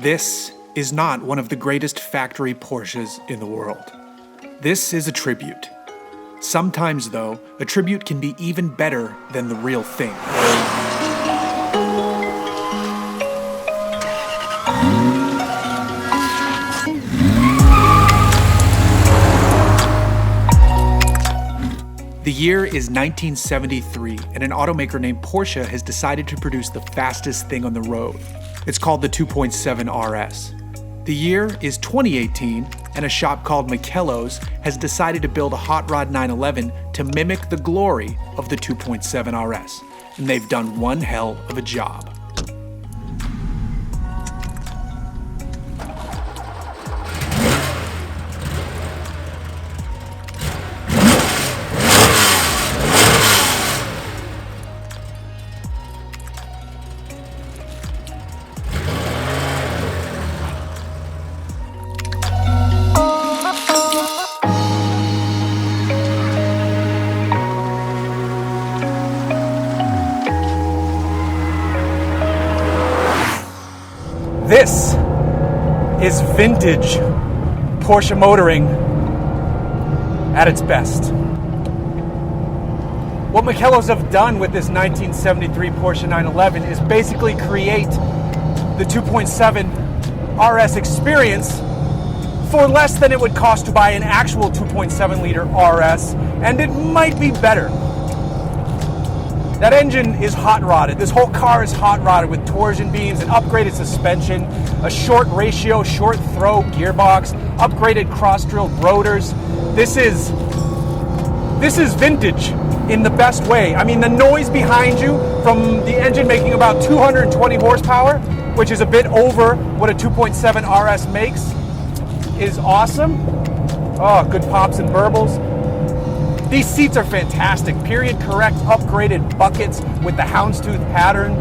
This is not one of the greatest factory Porsches in the world. This is a tribute. Sometimes, though, a tribute can be even better than the real thing. The year is 1973, and an automaker named Porsche has decided to produce the fastest thing on the road. It's called the 2.7 RS. The year is 2018, and a shop called Makellos has decided to build a hot rod 911 to mimic the glory of the 2.7 RS, and they've done one hell of a job. This is vintage Porsche motoring at its best. What Makellos have done with this 1973 Porsche 911 is basically create the 2.7 RS experience for less than it would cost to buy an actual 2.7 liter RS, and it might be better. That engine is hot rodded. This whole car is hot rodded with torsion beams and upgraded suspension, a short ratio, short throw gearbox, upgraded cross-drilled rotors. This is vintage in the best way. I mean, the noise behind you from the engine making about 220 horsepower, which is a bit over what a 2.7 RS makes, is awesome. Oh, good pops and burbles. These seats are fantastic. Period correct, upgraded buckets with the houndstooth pattern.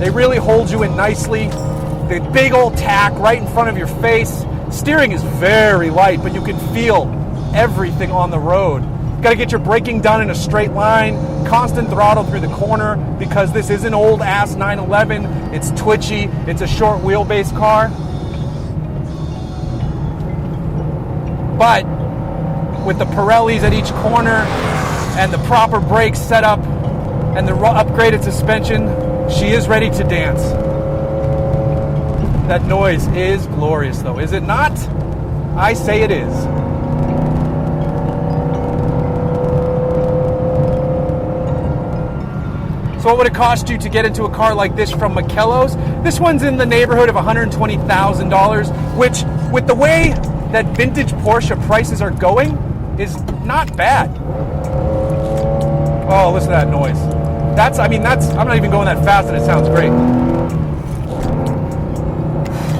They really hold you in nicely. The big old tack right in front of your face. Steering is very light, but you can feel everything on the road. Got to get your braking done in a straight line. Constant throttle through the corner because this is an old ass 911. It's twitchy. It's a short wheelbase car. But with the Pirellis at each corner and the proper brakes set up and the upgraded suspension, she is ready to dance. That noise is glorious though, is it not? I say it is. So what would it cost you to get into a car like this from Makellos? This one's in the neighborhood of $120,000, which with the way that vintage Porsche prices are going, is not bad. Oh, listen to that noise. I'm not even going that fast and it sounds great.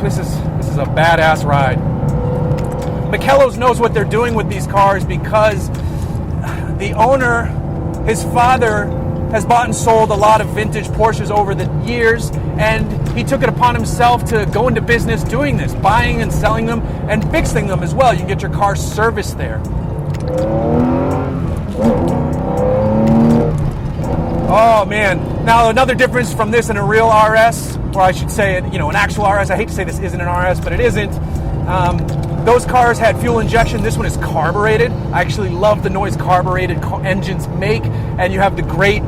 This is a badass ride. Makellos knows what they're doing with these cars because the owner, his father, has bought and sold a lot of vintage Porsches over the years, and he took it upon himself to go into business doing this, buying and selling them and fixing them as well. You can get your car serviced there. Oh man. Now another difference from this and a real RS, or I should say, an actual RS. I hate to say this isn't an RS, but it isn't. Those cars had fuel injection. This one is carbureted. I actually love the noise carbureted engines make, and you have the great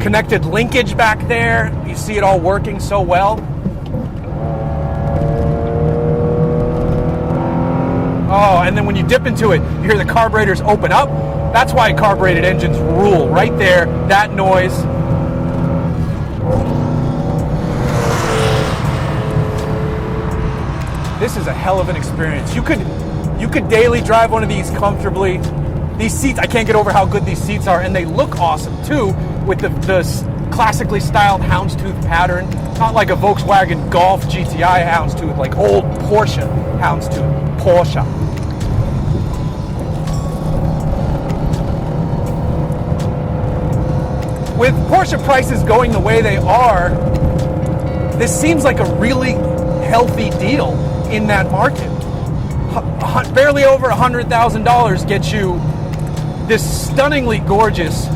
connected linkage back there. You see it all working so well. Oh, and then when you dip into it, you hear the carburetors open up. That's why carbureted engines rule. Right there, that noise. This is a hell of an experience. You could daily drive one of these comfortably. These seats, I can't get over how good these seats are, and they look awesome too with the classically styled houndstooth pattern. Not like a Volkswagen Golf GTI houndstooth, like old Porsche houndstooth. Porsche. With Porsche prices going the way they are, this seems like a really healthy deal in that market. Barely over $100,000 gets you this stunningly gorgeous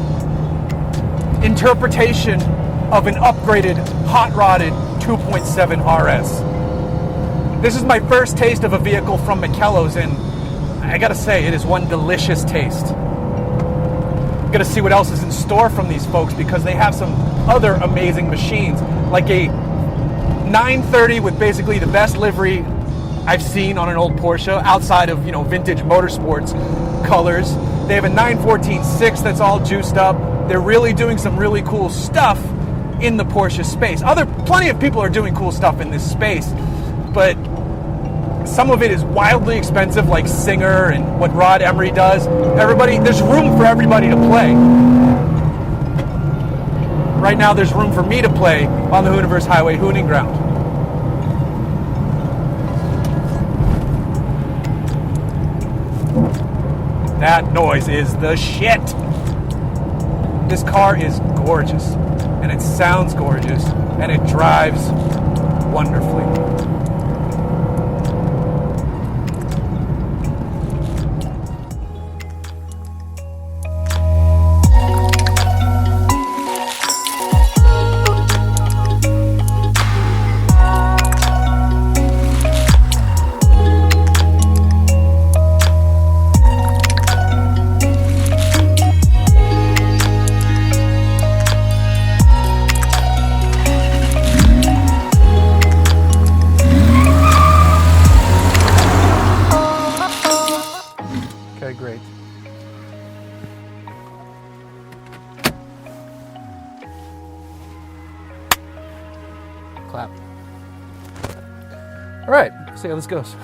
interpretation of an upgraded, hot-rodded 2.7 RS. This is my first taste of a vehicle from Makellos, and I gotta say, it is one delicious taste. I'm gonna see what else is in store from these folks, because they have some other amazing machines, like a 930 with basically the best livery I've seen on an old Porsche, outside of, you know, vintage motorsports colors. They have a 914-6 that's all juiced up. They're really doing some really cool stuff in the Porsche space. Plenty of people are doing cool stuff in this space, but some of it is wildly expensive, like Singer and what Rod Emery does. There's room for everybody to play. Right now, there's room for me to play on the Hooniverse Highway hooning ground. That noise is the shit. This car is gorgeous, and it sounds gorgeous, and it drives wonderfully. Okay, great. Clap. All right, see how this goes.